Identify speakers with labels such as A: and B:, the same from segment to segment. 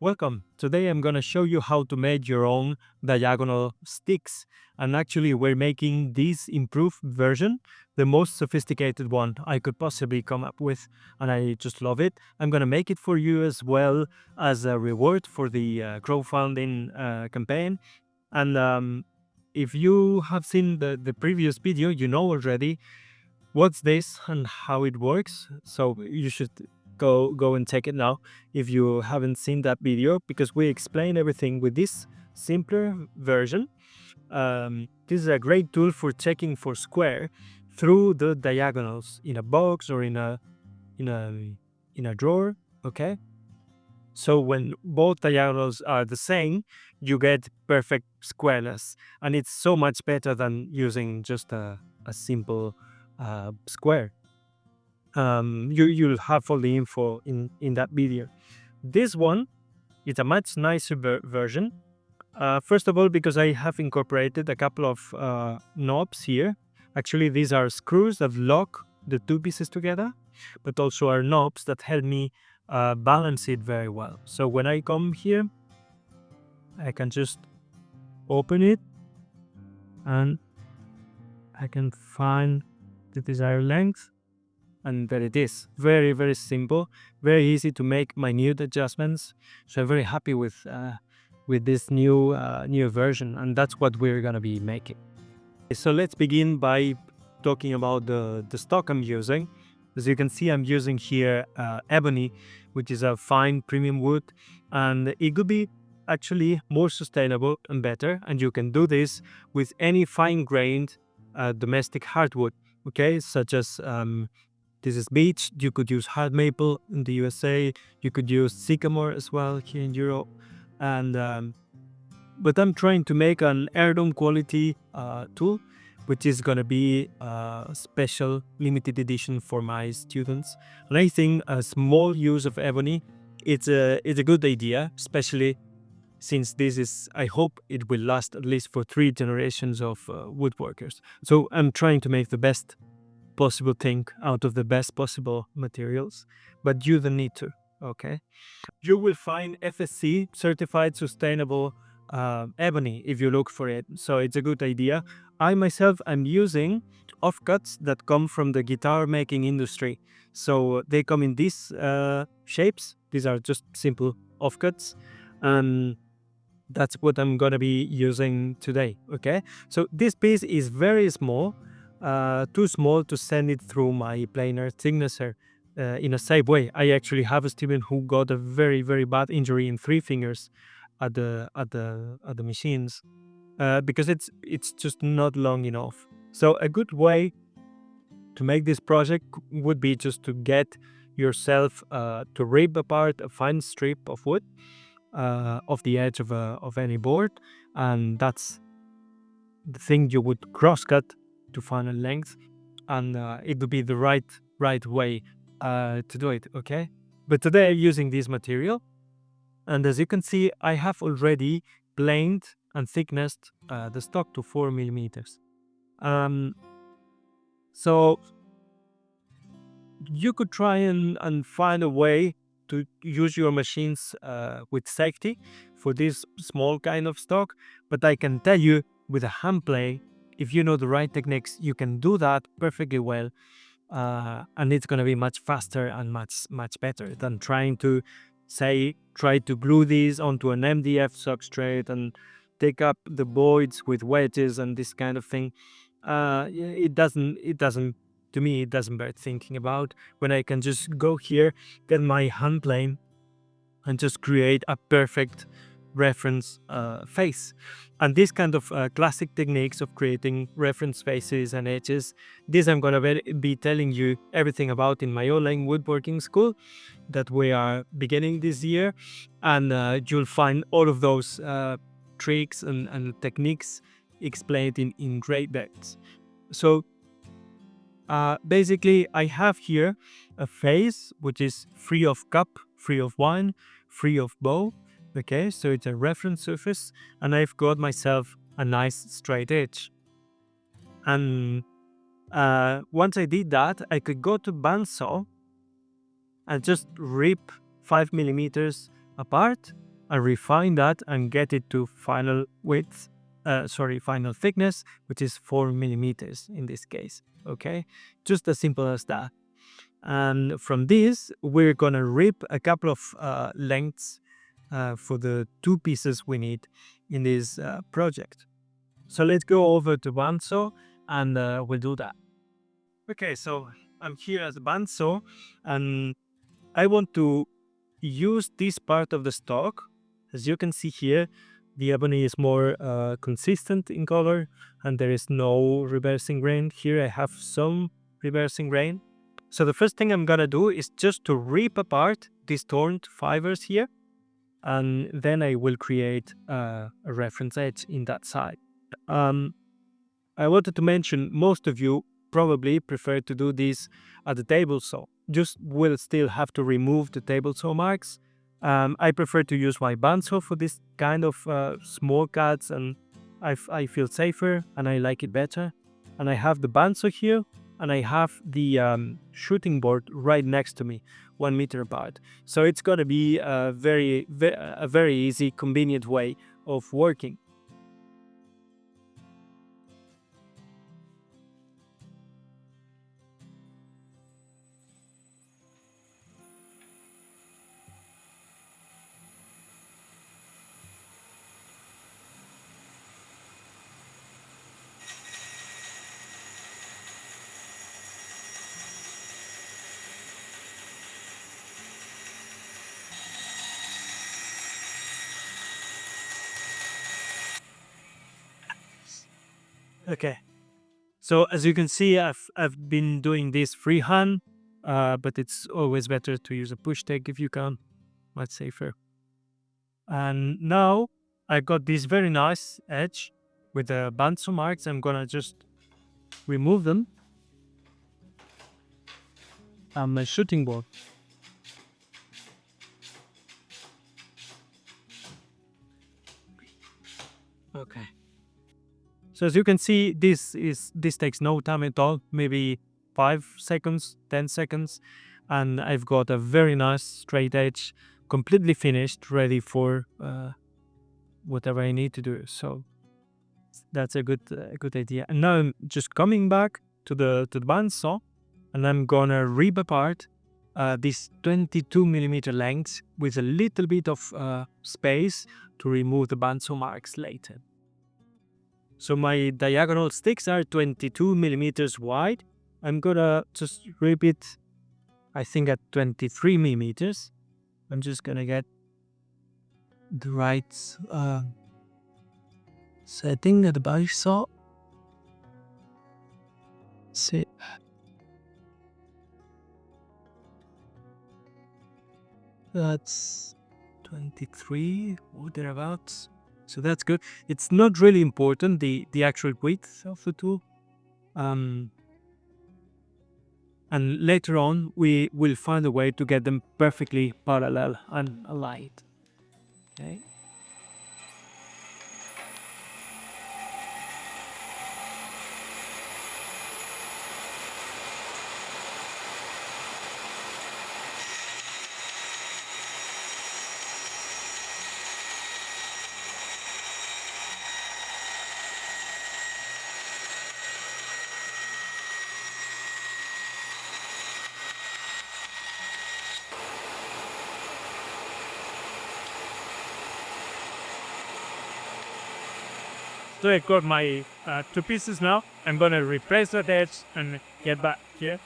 A: Welcome. Today I'm going to show you how to make your own diagonal sticks. And actually we're making this improved version, the most sophisticated one I could possibly come up with. And I just love it. I'm going to make it for you as well as a reward for the crowdfunding campaign. And if you have seen the previous video, you know already what's this and how it works. So you should go and check it now if you haven't seen that video, because we explain everything with this simpler version. This is a great tool for checking for square through the diagonals in a box or in a in a drawer. Okay, so when both diagonals are the same, you get perfect squareness, and it's so much better than using just a simple square. You'll have all the info in that video. This one is a much nicer version. First of all, because I have incorporated a couple of knobs here. Actually, these are screws that lock the two pieces together, but also are knobs that help me balance it very well. So when I come here, I can just open it and I can find the desired length. And there it is. Very, very simple, very easy to make minute adjustments. So I'm very happy with this new version, and that's what we're gonna be making. So let's begin by talking about the stock I'm using. As you can see, I'm using here ebony, which is a fine premium wood, and it could be actually more sustainable and better. And you can do this with any fine-grained domestic hardwood, okay, such as this is beech. You could use hard maple in the USA. You could use sycamore as well here in Europe. And but I'm trying to make an heirloom quality tool, which is gonna be a special limited edition for my students. And I think a small use of ebony, it's a good idea, especially since this is, I hope it will last at least for 3 generations of woodworkers. So I'm trying to make the best possible thing out of the best possible materials, but you don't need to, okay? You will find FSC, certified sustainable ebony, if you look for it. So it's a good idea. I myself am using offcuts that come from the guitar making industry. So they come in these shapes. These are just simple offcuts. And that's what I'm gonna be using today, okay? So this piece is very small, too small to send it through my planer signature in a safe way. I actually have a student who got a very, very bad injury in 3 fingers at the machines because it's just not long enough. So a good way to make this project would be just to get yourself to rip apart a fine strip of wood off the edge of any board, and that's the thing you would crosscut to find a length, and it would be the right way to do it. Okay, but today I'm using this material, and as you can see, I have already planed and thicknessed the stock to 4 millimeters. So you could try and find a way to use your machines with safety for this small kind of stock, but I can tell you, with a hand plane, if you know the right techniques, you can do that perfectly well, and it's going to be much faster and much better than trying to try to glue these onto an MDF substrate and take up the voids with wedges and this kind of thing. It doesn't to me, it doesn't bear thinking about when I can just go here, get my hand plane, and just create a perfect reference face. And this kind of classic techniques of creating reference faces and edges, this I'm going to be telling you everything about in my online woodworking school that we are beginning this year. And you'll find all of those tricks and techniques explained in great depth. So basically, I have here a face which is free of cup, free of wine, free of bow. Okay, so it's a reference surface, and I've got myself a nice straight edge. And once I did that, I could go to bandsaw and just rip 5 millimeters apart and refine that and get it to final width, final thickness, which is 4 millimeters in this case. Okay, just as simple as that. And from this, we're gonna rip a couple of lengths for the two pieces we need in this project. So let's go over to bandsaw and we'll do that. Okay, so I'm here as a bandsaw and I want to use this part of the stock. As you can see here, the ebony is more consistent in color and there is no reversing grain. Here I have some reversing grain. So the first thing I'm gonna do is just to rip apart these torn fibers here, and then I will create a reference edge in that side. I wanted to mention most of you probably prefer to do this at the table saw. Just will still have to remove the table saw marks. I prefer to use my bandsaw for this kind of small cuts, and I feel safer and I like it better. And I have the bandsaw here, and I have the shooting board right next to me, 1 meter apart. So it's gonna be a very easy, convenient way of working. Okay. So as you can see, I've been doing this freehand, but it's always better to use a push tech if you can, much safer. And now I got this very nice edge with the bandsaw marks. I'm gonna just remove them on my shooting board. Okay. So as you can see, this takes no time at all, maybe 5 seconds, 10 seconds, and I've got a very nice straight edge, completely finished, ready for whatever I need to do. So that's a good idea. And now I'm just coming back to the bandsaw, and I'm gonna rip apart this 22 millimeter length with a little bit of space to remove the bandsaw marks later. So my diagonal sticks are 22 millimeters wide. I'm gonna just rip it, I think, at 23 millimeters. I'm just gonna get the right setting at the body saw. See. That's 23 or thereabouts. So that's good. It's not really important, the actual width of the tool. And later on, we will find a way to get them perfectly parallel and aligned. Okay. So I got my two pieces now. I'm gonna replace that edge and get back here.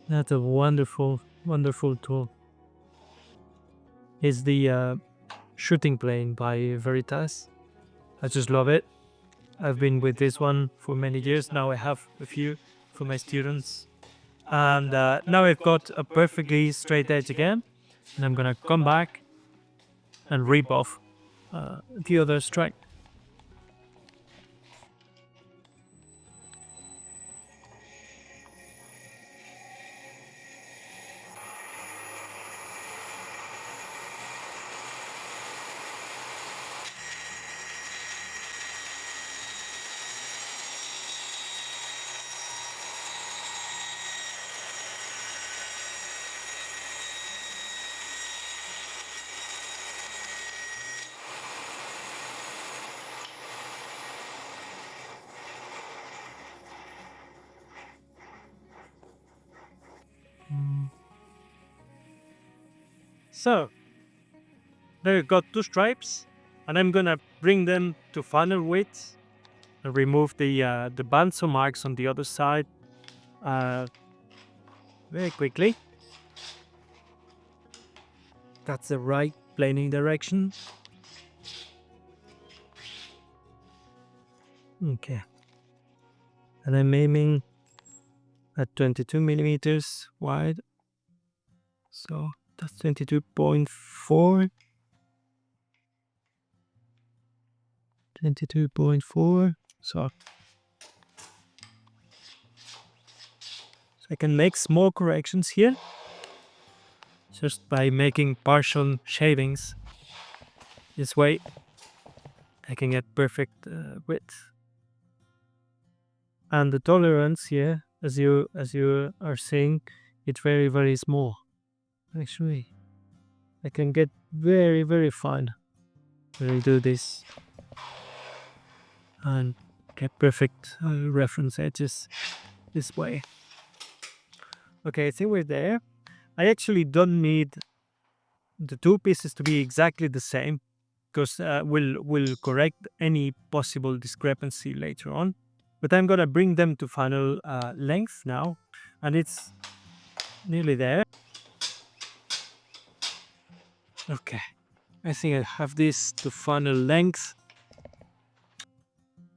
A: That's a wonderful tool. It's the shooting plane by Veritas. I just love it. I've been with this one for many years. Now I have a few for my students. And now I've got a perfectly straight edge again. And I'm gonna come back and rip off the other stripe. So there you got 2 stripes, and I'm gonna bring them to final width and remove the bandsaw marks on the other side very quickly. That's the right planing direction. Okay. And I'm aiming at 22 millimeters wide. So that's 22.4. 22.4. So I can make small corrections here just by making partial shavings. This way I can get perfect width. And the tolerance here, as you are seeing, it's very, very small. Actually, I can get very, very fine when I do this and get perfect reference edges this way. Okay, I think we're there. I actually don't need the 2 pieces to be exactly the same because we'll correct any possible discrepancy later on. But I'm gonna bring them to final length now, and it's nearly there. Okay, I think I have this to final length.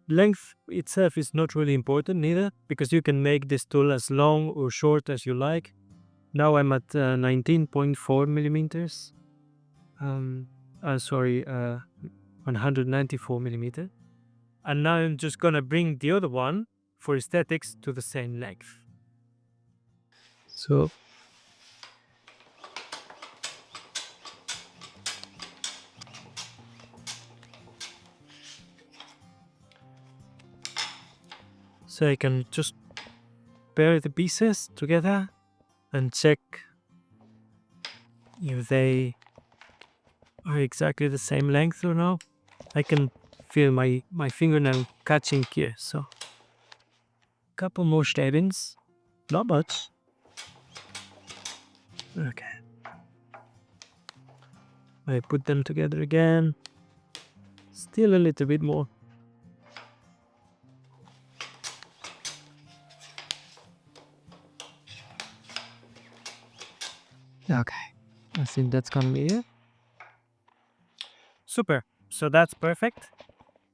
A: Length itself is not really important neither, because you can make this tool as long or short as you like. Now I'm at 19.4 millimeters. 194 millimeter. And now I'm just gonna bring the other one for aesthetics to the same length. So I can just pair the pieces together and check if they are exactly the same length or no. I can feel my fingernail catching here, so couple more shavings, not much. Okay, I put them together again, still a little bit more. Okay, I think that's gonna be it. Super, so that's perfect.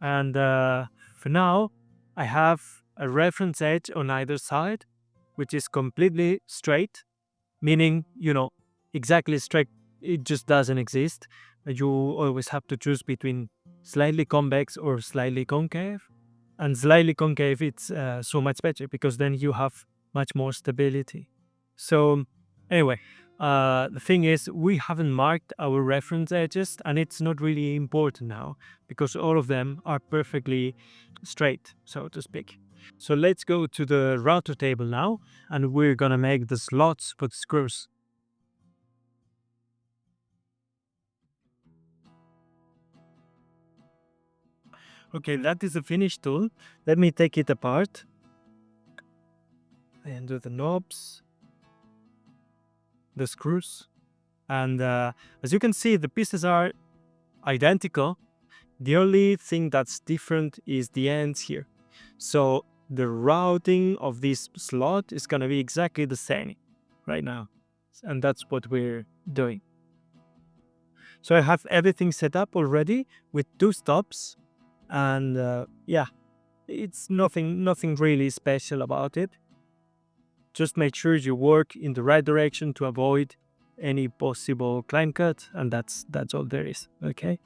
A: And for now, I have a reference edge on either side, which is completely straight, meaning, exactly straight, it just doesn't exist. You always have to choose between slightly convex or slightly concave. And slightly concave, it's so much better because then you have much more stability. So anyway, the thing is, we haven't marked our reference edges, and it's not really important now because all of them are perfectly straight, so to speak. So let's go to the router table now, and we're gonna make the slots for the screws. Okay, that is the finished tool. Let me take it apart and do the knobs, the screws. And as you can see, the pieces are identical. The only thing that's different is the ends here. So the routing of this slot is going to be exactly the same right now. And that's what we're doing. So I have everything set up already with 2 stops. And yeah, it's nothing really special about it. Just make sure you work in the right direction to avoid any possible climb cut, and that's all there is. Okay.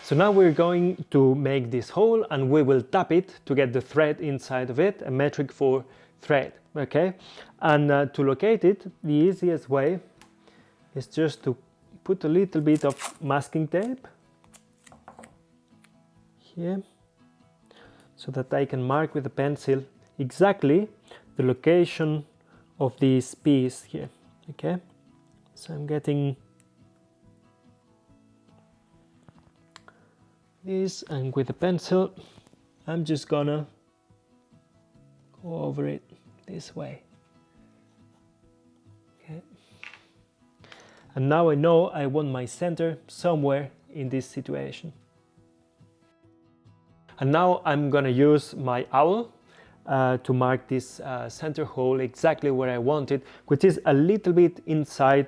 A: So now we're going to make this hole, and we will tap it to get the thread inside of it, a metric for thread, okay? And to locate it, the easiest way is just to put a little bit of masking tape here so that I can mark with a pencil exactly the location of this piece here. Okay, so I'm getting this, and with a pencil I'm just gonna go over it this way. Okay, and now I know I want my center somewhere in this situation. And now I'm gonna use my owl to mark this center hole exactly where I want it, which is a little bit inside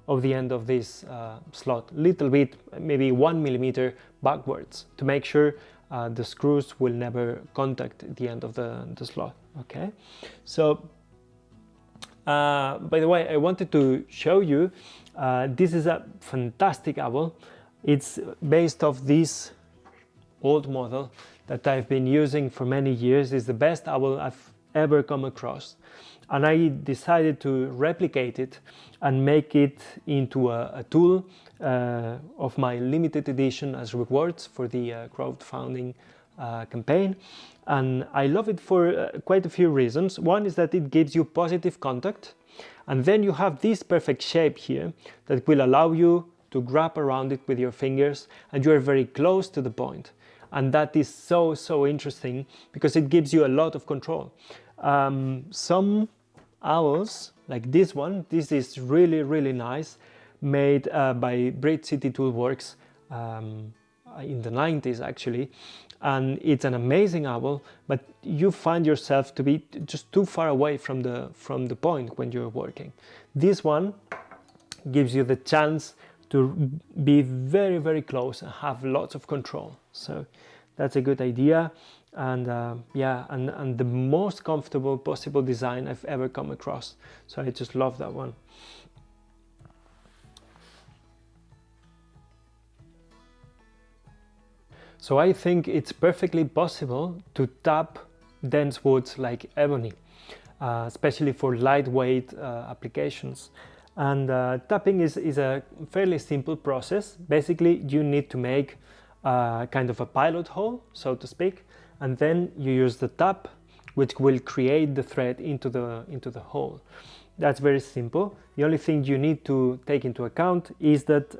A: of the end of this slot, little bit, maybe 1 millimeter backwards, to make sure the screws will never contact the end of the slot. Okay, so by the way, I wanted to show you, this is a fantastic owl. It's based off this old model that I've been using for many years. Is the best owl I've ever come across, and I decided to replicate it and make it into a tool of my limited edition as rewards for the crowdfunding campaign. And I love it for quite a few reasons. One is that it gives you positive contact, and then you have this perfect shape here that will allow you to grab around it with your fingers, and you are very close to the point. And that is so interesting because it gives you a lot of control. Some owls, like this one, this is really nice, made by Brit City Toolworks in the 90s actually, and it's an amazing owl, but you find yourself to be just too far away from the point when you're working. This one gives you the chance to be very close and have lots of control. So that's a good idea. And yeah, and the most comfortable possible design I've ever come across. So I just love that one. So I think it's perfectly possible to tap dense woods like ebony, especially for lightweight applications. And tapping is a fairly simple process. Basically, you need to make kind of a pilot hole, so to speak, and then you use the tap, which will create the thread into the hole. That's very simple. The only thing you need to take into account is that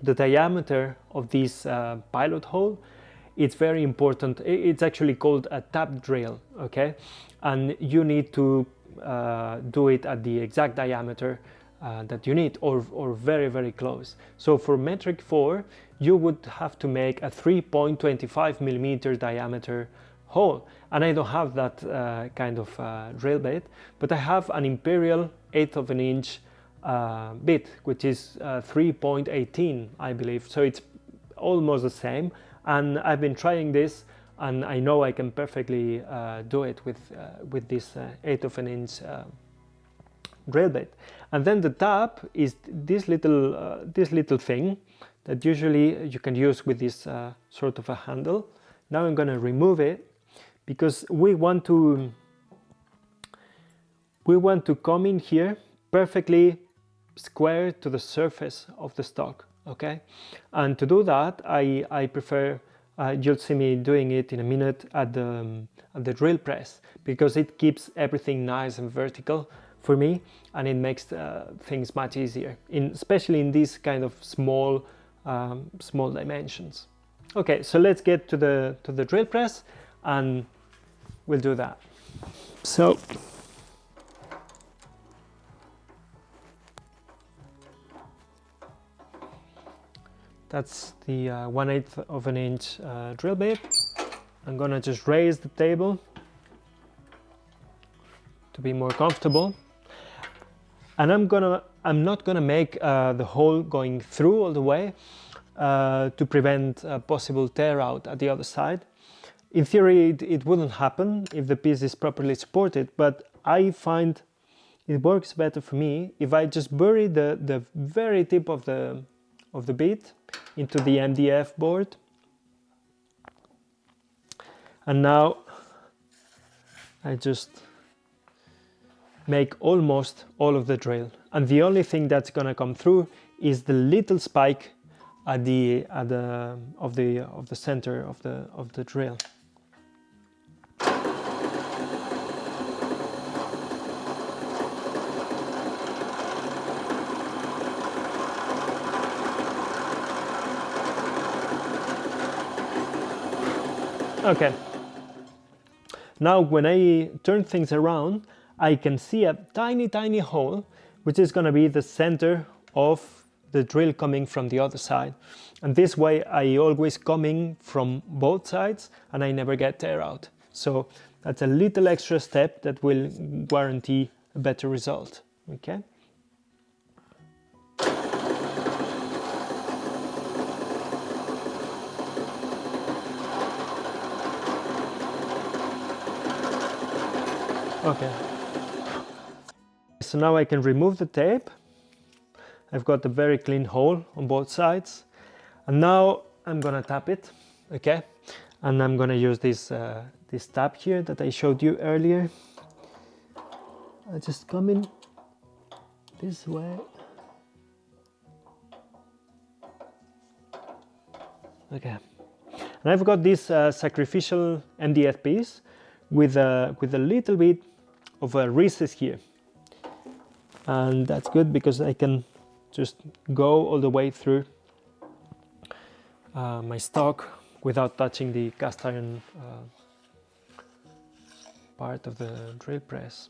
A: the diameter of this pilot hole, it's very important. It's actually called a tap drill, okay? And you need to do it at the exact diameter that you need, or very close. So for metric 4, you would have to make a 3.25 millimeter diameter hole. And I don't have that kind of drill bit, but I have an Imperial 1/8 of an inch bit, which is 3.18, I believe. So it's almost the same. And I've been trying this, and I know I can perfectly do it with this 1/8 of an inch drill bit. And then the tap is this little thing that usually you can use with this sort of a handle. Now I'm going to remove it because we want to come in here perfectly square to the surface of the stock, okay? And to do that, I prefer, you'll see me doing it in a minute at the drill press, because it keeps everything nice and vertical for me, and it makes things much easier, especially in these kind of small dimensions. Okay, so let's get to the drill press, and we'll do that. So that's the 1/8 of an inch drill bit. I'm gonna just raise the table to be more comfortable, and I'm not gonna make the hole going through all the way to prevent a possible tear out at the other side. In theory, it wouldn't happen if the piece is properly supported, but I find it works better for me if I just bury the very tip of the bit into the MDF board. And now I just make almost all of the drill, and the only thing that's gonna come through is the little spike at the center of the drill.
B: Okay. Now when I turn things around, I can see a tiny hole, which is going to be the center of the drill coming from the other side. And this way I always coming from both sides and I never get tear out. So that's a little extra step that will guarantee a better result. Okay. Okay. So now I can remove the tape. I've got a very clean hole on both sides. And now I'm gonna tap it, okay? And I'm gonna use this, this tab here that I showed you earlier. I just come in this way. Okay. And I've got this sacrificial MDF piece with a little bit of a recess here. And that's good because I can just go all the way through my stock without touching the cast iron part of the drill press.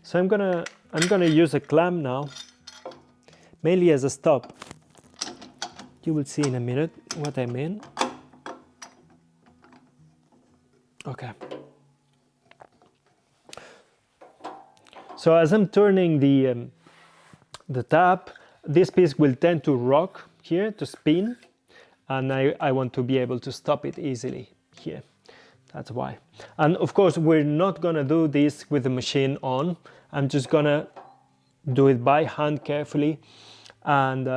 B: So I'm gonna use a clamp now, mainly as a stop. You will see in a minute what I mean. Okay. So as I'm turning the tab, this piece will tend to rock here, to spin, and I want to be able to stop it easily here. That's why. And of course, we're not gonna do this with the machine on. I'm just gonna do it by hand carefully. And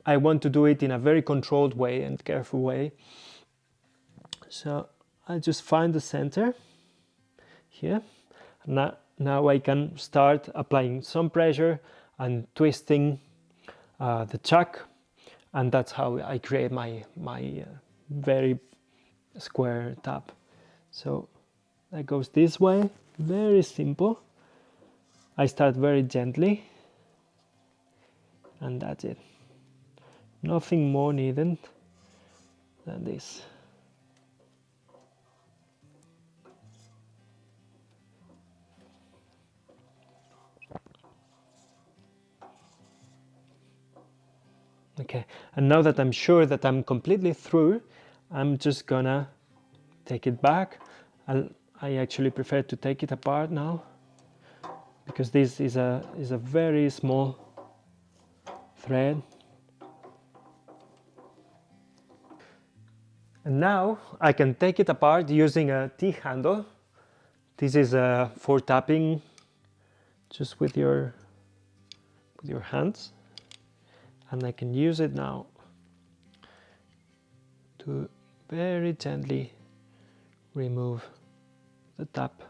B: I want to do it in a very controlled way and careful way. So I just find the center here. Now I can start applying some pressure and twisting the chuck, and that's how I create my very square tab. So that goes this way, very simple. I start very gently, and that's it. Nothing more needed than this. Okay, and now that I'm sure that I'm completely through, I'm just gonna take it back. I actually prefer to take it apart now, because this is a very small thread. And now I can take it apart using a T-handle. This is for tapping just with your hands. And I can use it now to very gently remove the tap.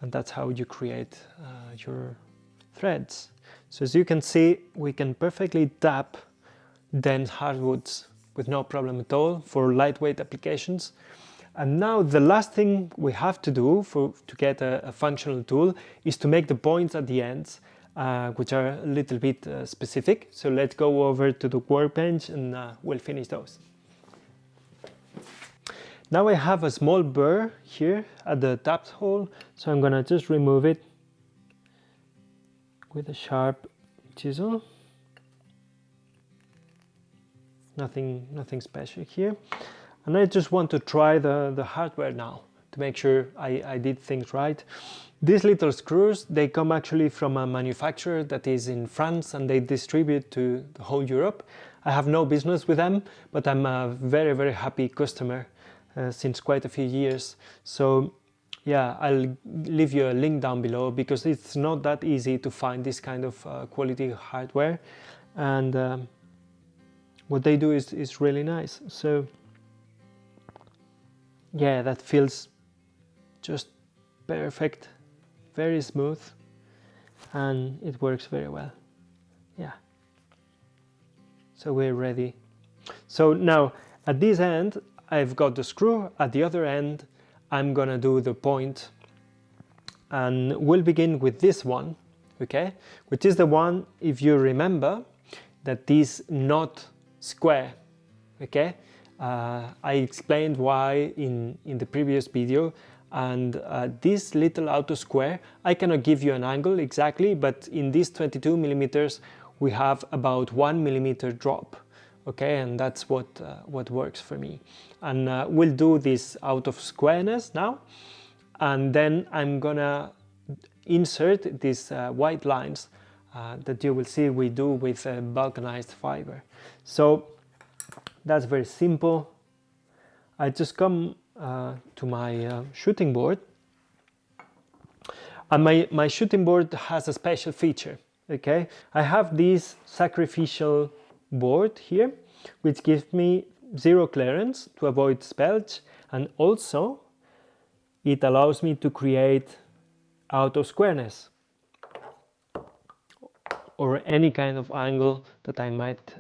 B: And that's how you create your threads. So as you can see, we can perfectly tap dense hardwoods with no problem at all for lightweight applications. And now the last thing we have to do to get a functional tool is to make the points at the ends, which are a little bit specific. So let's go over to the workbench and we'll finish those. Now I have a small burr here at the tap hole, so I'm gonna just remove it with a sharp chisel. Nothing special here. And I just want to try the hardware now to make sure I did things right. These little screws, they come actually from a manufacturer that is in France, and they distribute to the whole Europe. I have no business with them, but I'm a very happy customer since quite a few years. So yeah, I'll leave you a link down below, because it's not that easy to find this kind of quality hardware. And what they do is really nice. So yeah, that feels just perfect, very smooth, and it works very well. Yeah. So we're ready. So now at this end, I've got the screw. At the other end, I'm gonna do the point, and we'll begin with this one, okay? Which is the one, if you remember, that is not square, okay? I explained why in the previous video, and this little auto square, I cannot give you an angle exactly, but in these 22 millimeters we have about 1 millimeter drop, okay, and that's what works for me. And we'll do this out of squareness now, and then I'm gonna insert these white lines that you will see we do with vulcanized fiber. So that's very simple. I just come to my shooting board, and my shooting board has a special feature, okay? I have this sacrificial board here, which gives me zero clearance to avoid spelch, and also it allows me to create auto squareness or any kind of angle that I might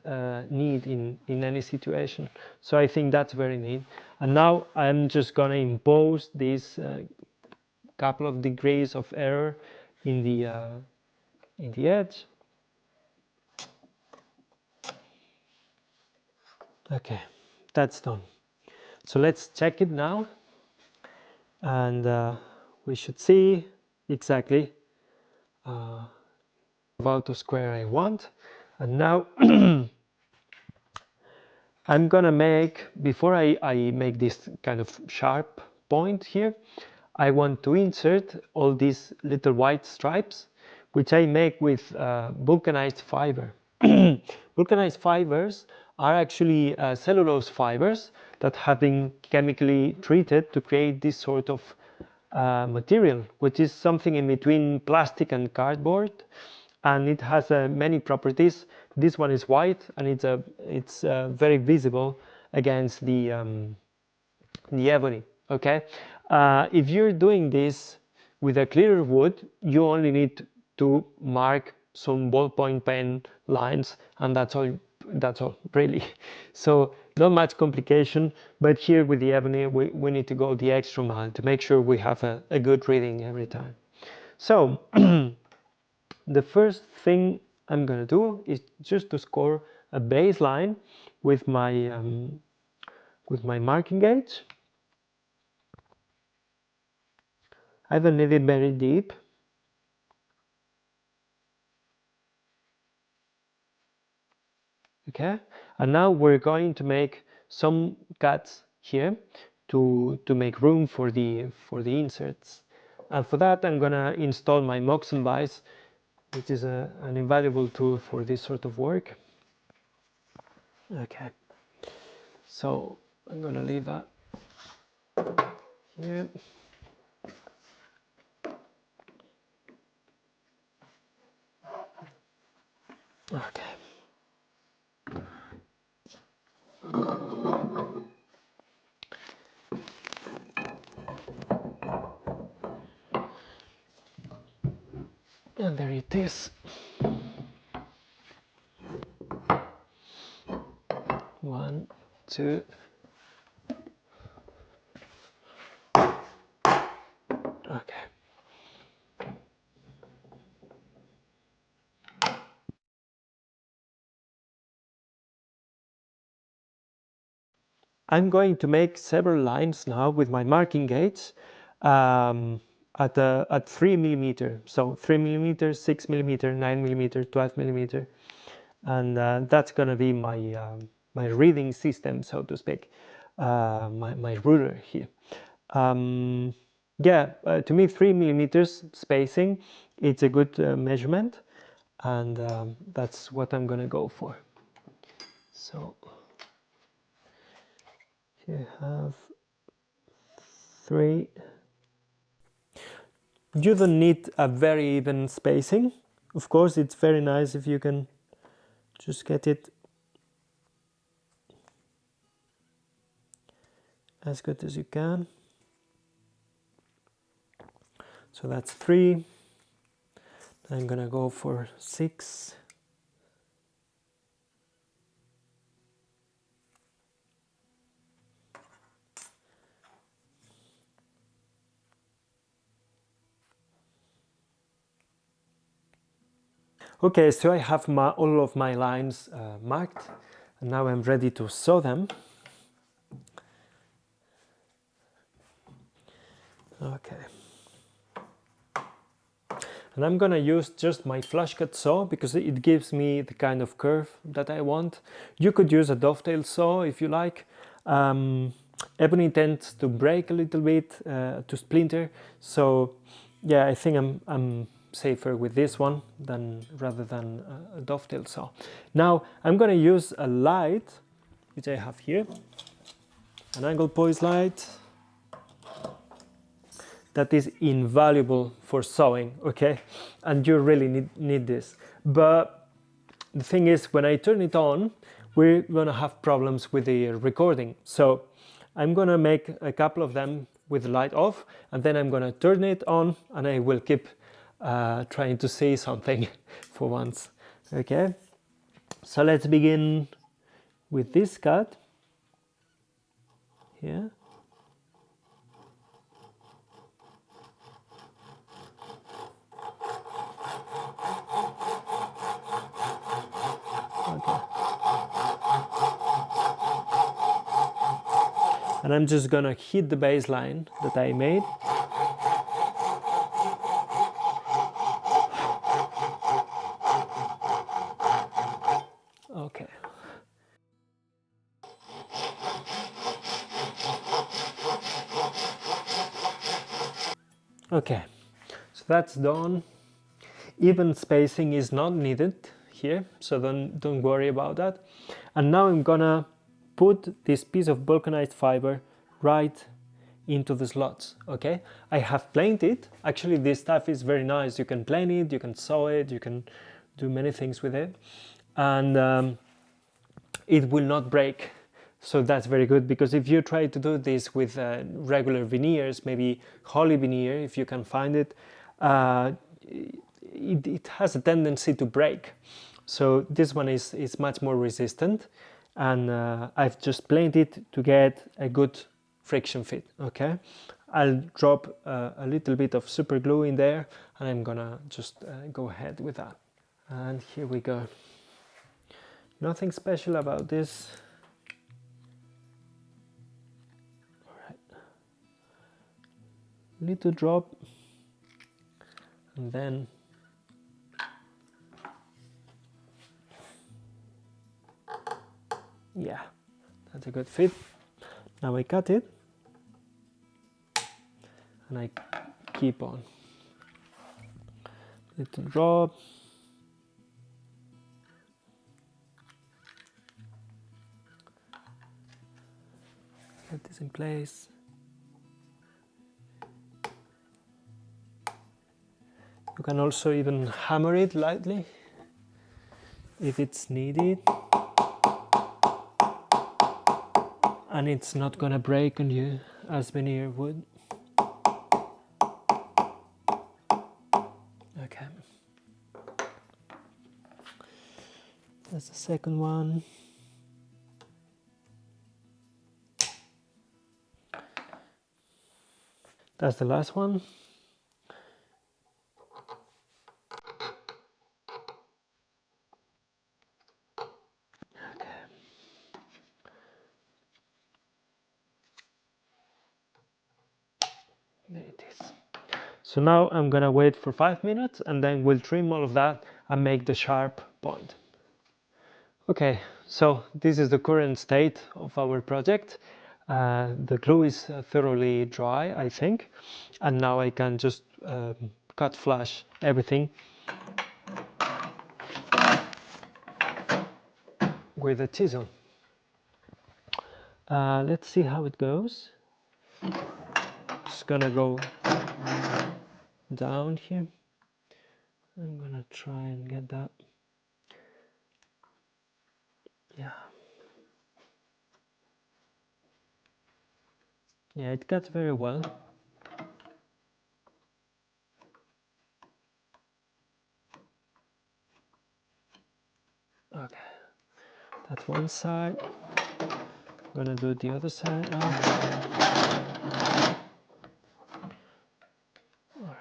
B: need in any situation. So I think that's very neat. And now I'm just gonna impose this couple of degrees of error in the edge. Okay, that's done. So let's check it now, and we should see exactly about the square I want. And now I'm gonna make, before I make this kind of sharp point here, I want to insert all these little white stripes, which I make with vulcanized fiber. Vulcanized fibers are actually cellulose fibers that have been chemically treated to create this sort of material, which is something in between plastic and cardboard, and it has many properties. This one is white, and it's very visible against the ebony. Okay, if you're doing this with a clearer wood, you only need to mark some ballpoint pen lines, and that's all. That's all, really. So not much complication, but here with the ebony, we need to go the extra mile to make sure we have a good reading every time. So the first thing I'm gonna do is just to score a baseline with my marking gauge. I don't need it very deep. Okay, and now we're going to make some cuts here to make room for the inserts, and for that I'm gonna install my Moxon vise, which is an invaluable tool for this sort of work. Okay, so I'm gonna leave that here. Okay. And there it is. One, two. Okay. I'm going to make several lines now with my marking gauge at 3 millimeter. So 3 millimeter, 6 millimeter, 9 millimeter, 12 millimeter, and that's gonna be my reading system, so to speak, my ruler here. Yeah, to me 3 millimeters spacing, it's a good measurement, and that's what I'm gonna go for. So you have 3. You don't need a very even spacing. Of course, it's very nice if you can just get it as good as you can. So that's 3. I'm gonna go for 6. Okay, so I have all of my lines marked, and now I'm ready to sew them. Okay. And I'm gonna use just my flush cut saw because it gives me the kind of curve that I want. You could use a dovetail saw if you like. Ebony tends to break a little bit, to splinter. So yeah, I think I'm safer with this one rather than a dovetail saw. Now I'm gonna use a light, which I have here, an angle poise light that is invaluable for sewing, okay? And you really need this. But the thing is, when I turn it on, we're gonna have problems with the recording. So I'm gonna make a couple of them with the light off, and then I'm gonna turn it on, and I will keep trying to see something for once, okay? So let's begin with this cut here. Okay. And I'm just gonna hit the baseline that I made. Okay. Okay, so that's done. Even spacing is not needed here, so don't worry about that. And now I'm gonna put this piece of vulcanized fiber right into the slots, okay? I have planed it. Actually, this stuff is very nice. You can plane it, you can sew it, you can do many things with it. And it will not break. So that's very good, because if you try to do this with regular veneers, maybe holly veneer, if you can find it, it has a tendency to break. So this one is much more resistant, and I've just planed it to get a good friction fit, okay? I'll drop a little bit of super glue in there, and I'm gonna just go ahead with that. And here we go. Nothing special about this. All right. Little drop, and then yeah, that's a good fit. Now I cut it, and I keep on. Little drop. Get this in place. You can also even hammer it lightly if it's needed. And it's not gonna break on you as veneer would. Okay. That's the second one. That's the last one. Okay. There it is. So now I'm gonna wait for 5 minutes, and then we'll trim all of that and make the sharp point. Okay, so this is the current state of our project. The glue is thoroughly dry, I think, and now I can just cut flush everything with a chisel. Let's see how it goes. Just gonna go down here. I'm gonna try and get that. Yeah. Yeah, it cuts very well. Okay, that's one side. I'm gonna do the other side now. All right.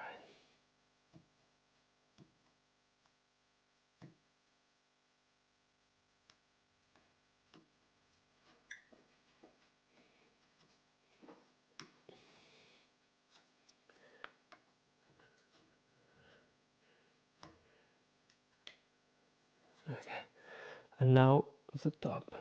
B: Okay. And now the top.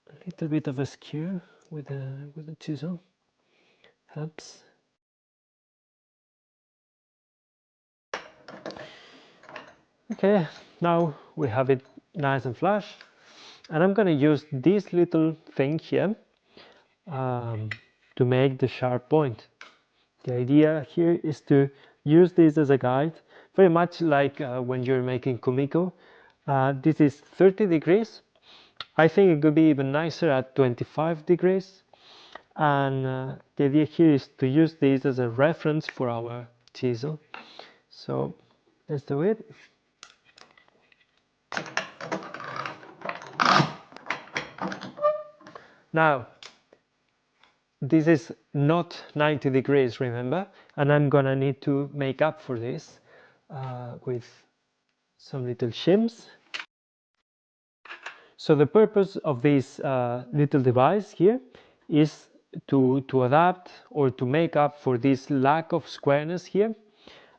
B: A little bit of a skew with a chisel helps. Okay, now we have it nice and flush, and I'm gonna use this little thing here to make the sharp point. The idea here is to use this as a guide, very much like when you're making kumiko. This is 30 degrees. I think it could be even nicer at 25 degrees. And the idea here is to use this as a reference for our chisel. So let's do it. Now, this is not 90 degrees, remember, and I'm gonna need to make up for this with some little shims. So the purpose of this little device here is to adapt or to make up for this lack of squareness here,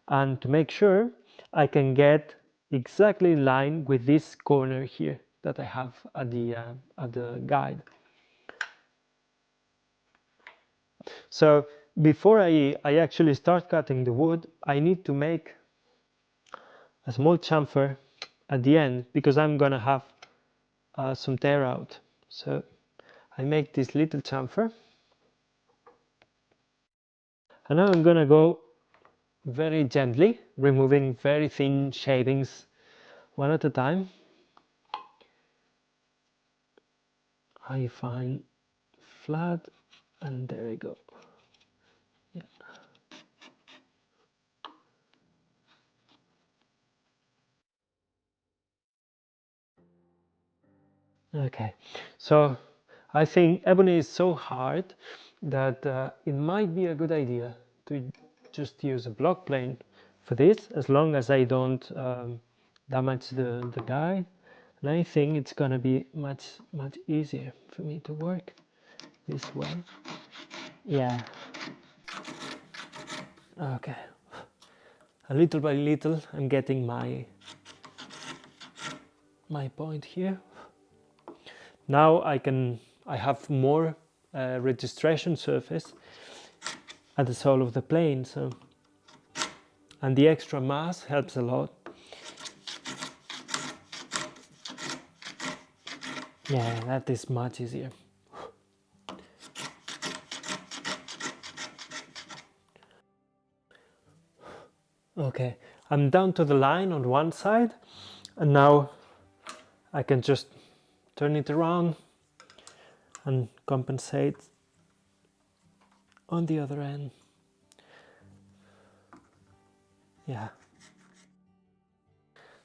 B: and to make sure I can get exactly in line with this corner here that I have at the guide. So before I actually start cutting the wood, I need to make a small chamfer at the end because I'm gonna have some tear out. So I make this little chamfer, and now I'm gonna go very gently, removing very thin shavings one at a time. I find flat, and there we go. Yeah. Okay, so I think ebony is so hard that it might be a good idea to just use a block plane for this, as long as I don't damage the guide. And I think it's gonna be much easier for me to work this way. Yeah. Okay. A little by little, I'm getting my point here. Now I have more registration surface at the sole of the plane, so, and the extra mass helps a lot. Yeah, that is much easier. Okay, I'm down to the line on one side, and now I can just turn it around and compensate on the other end. Yeah.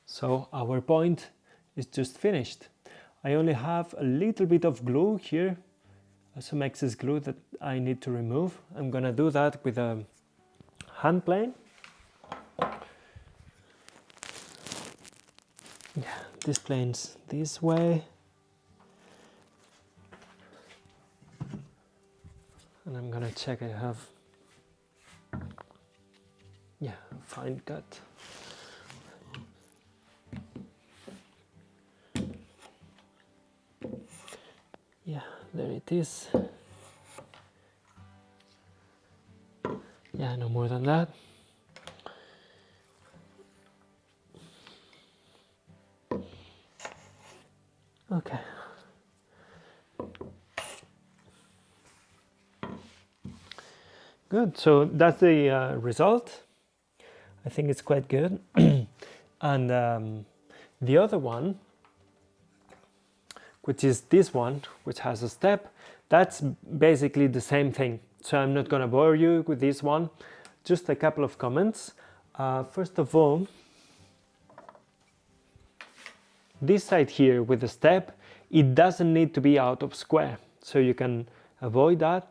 B: So our point is just finished. I only have a little bit of glue here, some excess glue that I need to remove. I'm gonna do that with a hand plane. Yeah, this plane's this way. And I'm gonna check I have, yeah, fine cut. Yeah, there it is. Yeah, no more than that. Okay. Good, so that's the result. I think it's quite good. And the other one, which is this one, which has a step, that's basically the same thing. So I'm not gonna bore you with this one. Just a couple of comments. First of all, this side here with the step, it doesn't need to be out of square, so you can avoid that.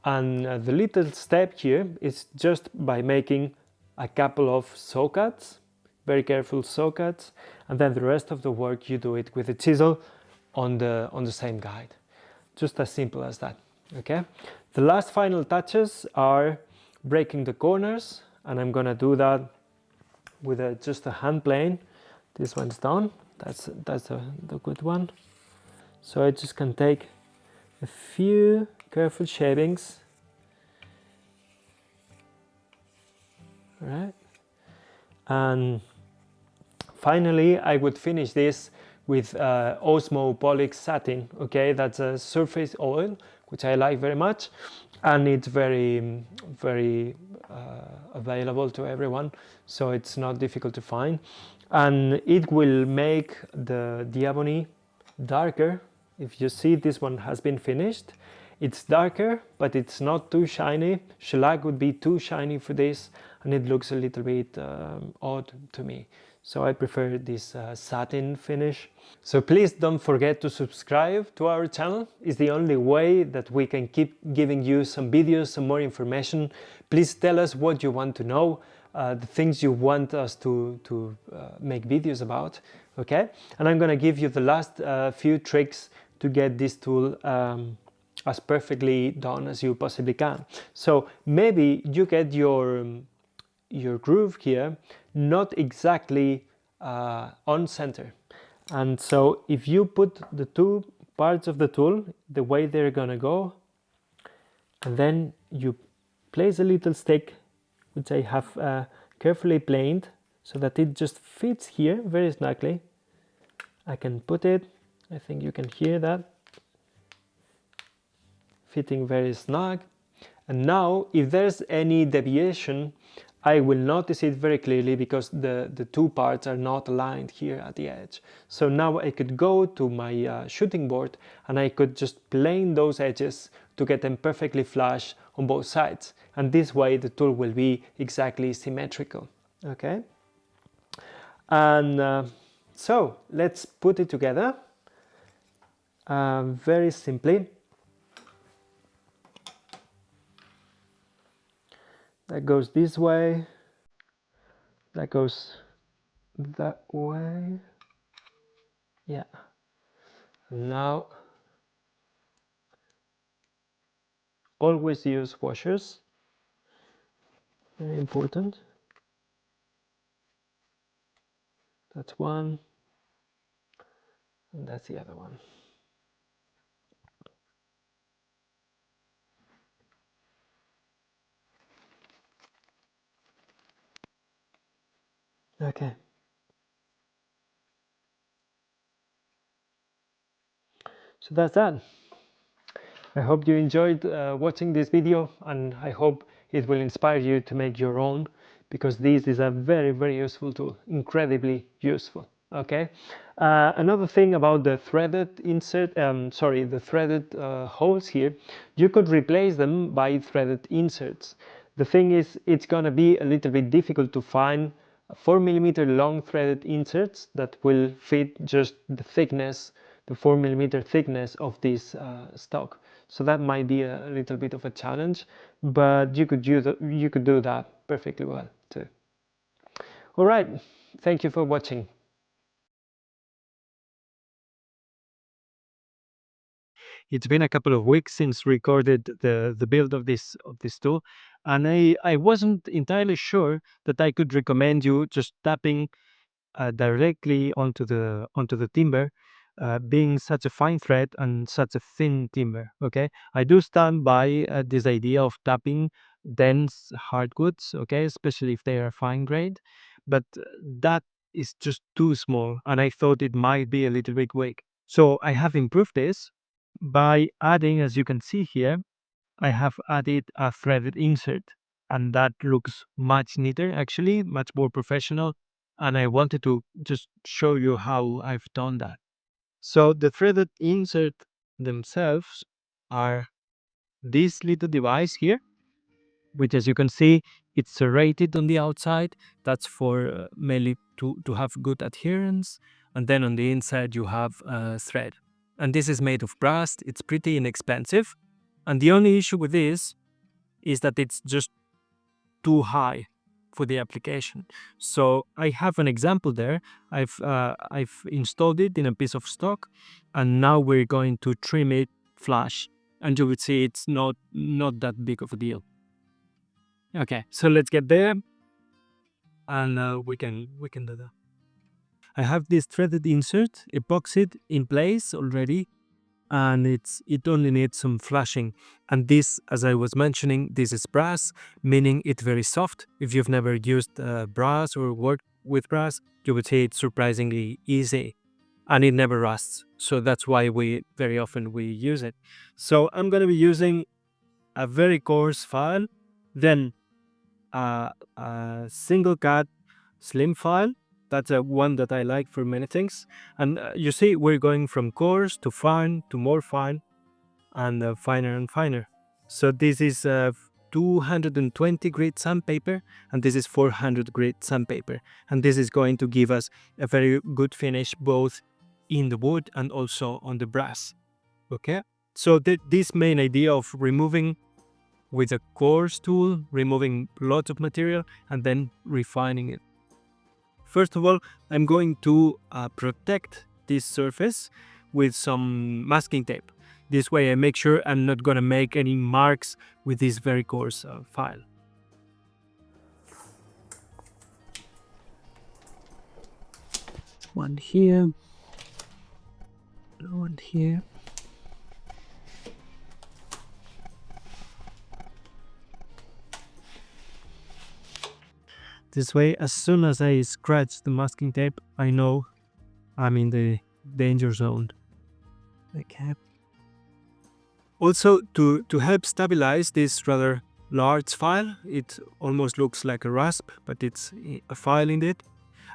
B: And the little step here is just by making a couple of saw cuts, very careful saw cuts, and then the rest of the work you do it with a chisel on the same guide. Just as simple as that. Okay. The last final touches are breaking the corners, and I'm gonna do that with just a hand plane. This one's done. That's the good one. So I just can take a few careful shavings. Right, and finally I would finish this with osmopolic satin. Okay, that's a surface oil which I like very much, and it's very available to everyone, so it's not difficult to find, and it will make the ebony darker. If you see, this one has been finished. It's darker, but it's not too shiny. Shellac would be too shiny for this, and it looks a little bit odd to me. So I prefer this satin finish. So please don't forget to subscribe to our channel. It's the only way that we can keep giving you some videos, some more information. Please tell us what you want to know, the things you want us to make videos about, okay? And I'm gonna give you the last few tricks to get this tool as perfectly done as you possibly can. So maybe you get your groove here not exactly on center, and so if you put the two parts of the tool the way they're gonna go, and then you place a little stick which I have carefully planed so that it just fits here very snugly. I can put it, I think you can hear that, fitting very snug. And now if there's any deviation, I will notice it very clearly because the two parts are not aligned here at the edge. So now I could go to my shooting board and I could just plane those edges to get them perfectly flush on both sides. And this way the tool will be exactly symmetrical, okay? And so let's put it together very simply. That goes this way, that goes that way, yeah. Now always use washers, very important. That's one, and that's the other one. Okay. So that's that. I hope you enjoyed watching this video, and I hope it will inspire you to make your own, because this is a very useful tool, incredibly useful. Okay. Another thing about the threaded insert, the threaded holes here, you could replace them by threaded inserts. The thing is, it's gonna be a little bit difficult to find 4mm long threaded inserts that will fit just the thickness, the 4mm thickness of this stock. So that might be a little bit of a challenge, but you could do that perfectly well too. All right, thank you for watching.
A: It's been a couple of weeks since recorded the build of this tool, and I wasn't entirely sure that I could recommend you just tapping directly onto the timber, being such a fine thread and such a thin timber. Okay, I do stand by this idea of tapping dense hardwoods, okay, especially if they are fine grade, but that is just too small, and I thought it might be a little bit weak. So I have improved this by adding, as you can see here, I have added a threaded insert, and that looks much neater, actually, much more professional. And I wanted to just show you how I've done that. So the threaded insert themselves are this little device here, which, as you can see, it's serrated on the outside. That's for mainly to have good adherence. And then on the inside, you have thread. And this is made of brass. It's pretty inexpensive. And the only issue with this is that it's just too high for the application. So I have an example there. I've installed it in a piece of stock, and now we're going to trim it flush, and you would see it's not that big of a deal. Okay, so let's get there, and we can do that. I have this threaded insert epoxied in place already, and it only needs some flashing. And this, as I was mentioning, this is brass, meaning it's very soft. If you've never used brass or worked with brass, you would say it's surprisingly easy, and it never rusts. So that's why we very often we use it. So I'm going to be using a very coarse file, then a single cut slim file. That's a one that I like for many things. And you see, we're going from coarse to fine to more fine, and finer and finer. So this is 220 grit sandpaper, and this is 400 grit sandpaper. And this is going to give us a very good finish both in the wood and also on the brass. Okay? So this main idea of removing with a coarse tool, removing lots of material and then refining it. First of all, I'm going to protect this surface with some masking tape. This way I make sure I'm not going to make any marks with this very coarse file. One here, one here. This way, as soon as I scratch the masking tape, I know I'm in the danger zone. Okay. Also, to help stabilize this rather large file, it almost looks like a rasp, but it's a file indeed.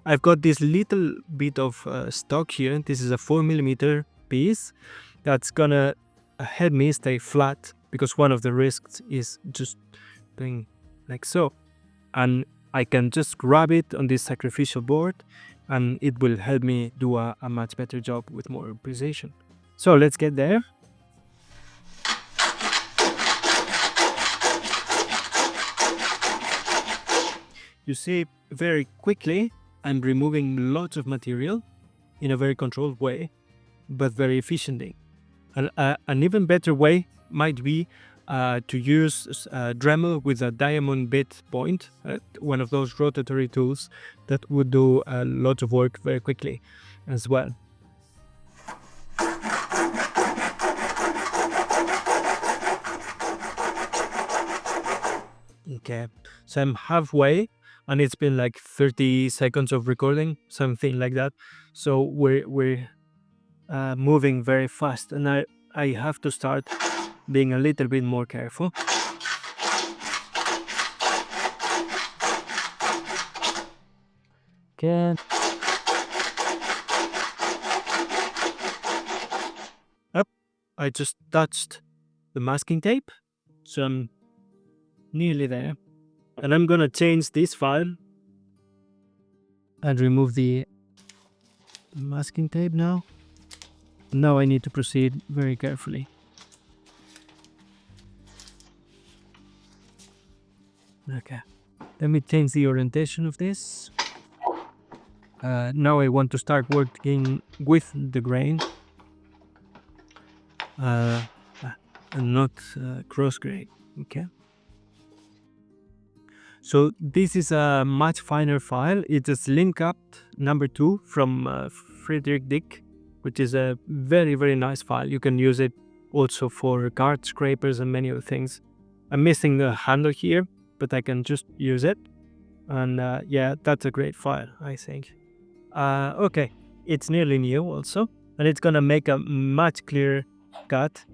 A: I've got this little bit of stock here. This is a 4mm piece that's gonna help me stay flat, because one of the risks is just doing like so. And I can just grab it on this sacrificial board, and it will help me do a much better job with more precision. So let's get there. You see, very quickly, I'm removing lots of material in a very controlled way, but very efficiently. An even better way might be to use Dremel with a diamond bit point, one of those rotatory tools that would do a lot of work very quickly as well. Okay, so I'm halfway, and it's been like 30 seconds of recording, something like that. So we're moving very fast, and I have to start being a little bit more careful. Okay. Up, I just touched the masking tape, so I'm nearly there. And I'm gonna change this file and remove the masking tape now. Now I need to proceed very carefully. Okay, let me change the orientation of this. Now I want to start working with the grain and not cross grain. Okay. So this is a much finer file. It's a slim cut number 2 from Friedrich Dick, which is a very, very nice file. You can use it also for card scrapers and many other things. I'm missing the handle here, but I can just use it. And yeah, that's a great file, I think. Okay, it's nearly new also, and it's gonna make a much clearer cut.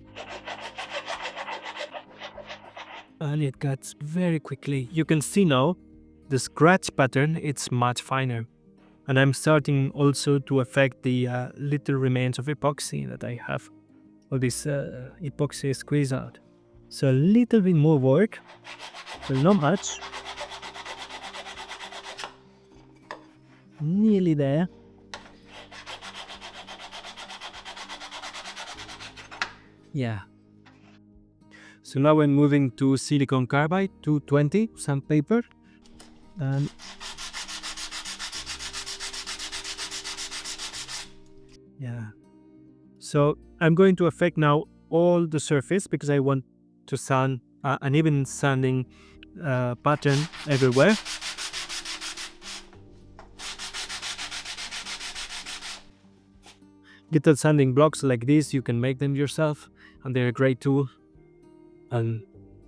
A: And it cuts very quickly. You can see now the scratch pattern, it's much finer. And I'm starting also to affect the little remains of epoxy that I have, all this epoxy squeeze out. So a little bit more work, but not much. Nearly there. Yeah. So now I'm moving to silicon carbide 220 sandpaper, and yeah. So I'm going to affect now all the surface, because I want to sand, and even sanding pattern everywhere. Little sanding blocks like this, you can make them yourself, and they're a great tool. And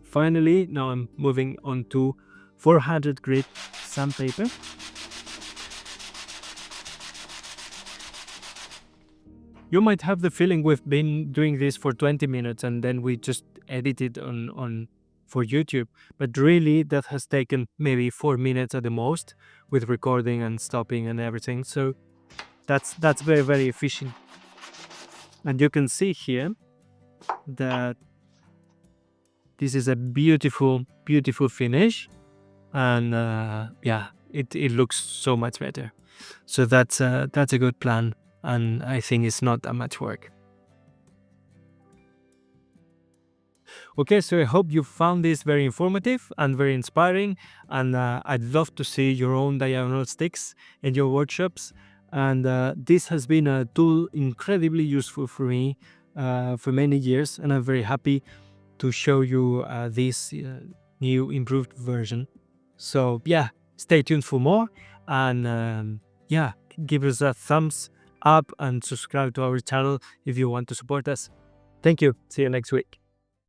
A: finally, now I'm moving on to 400 grit sandpaper. You might have the feeling we've been doing this for 20 minutes and then we just edit it on for YouTube, but really that has taken maybe 4 minutes at the most, with recording and stopping and everything. So that's very, very efficient. And you can see here that this is a beautiful finish, and yeah, it looks so much better. So that's a good plan, and I think it's not that much work. Okay, so I hope you found this very informative and very inspiring, and I'd love to see your own diagonal sticks in your workshops. And this has been a tool incredibly useful for me for many years, and I'm very happy to show you this new improved version. So yeah, stay tuned for more, and yeah, give us a thumbs up and subscribe to our channel if you want to support us. Thank you. See you next week.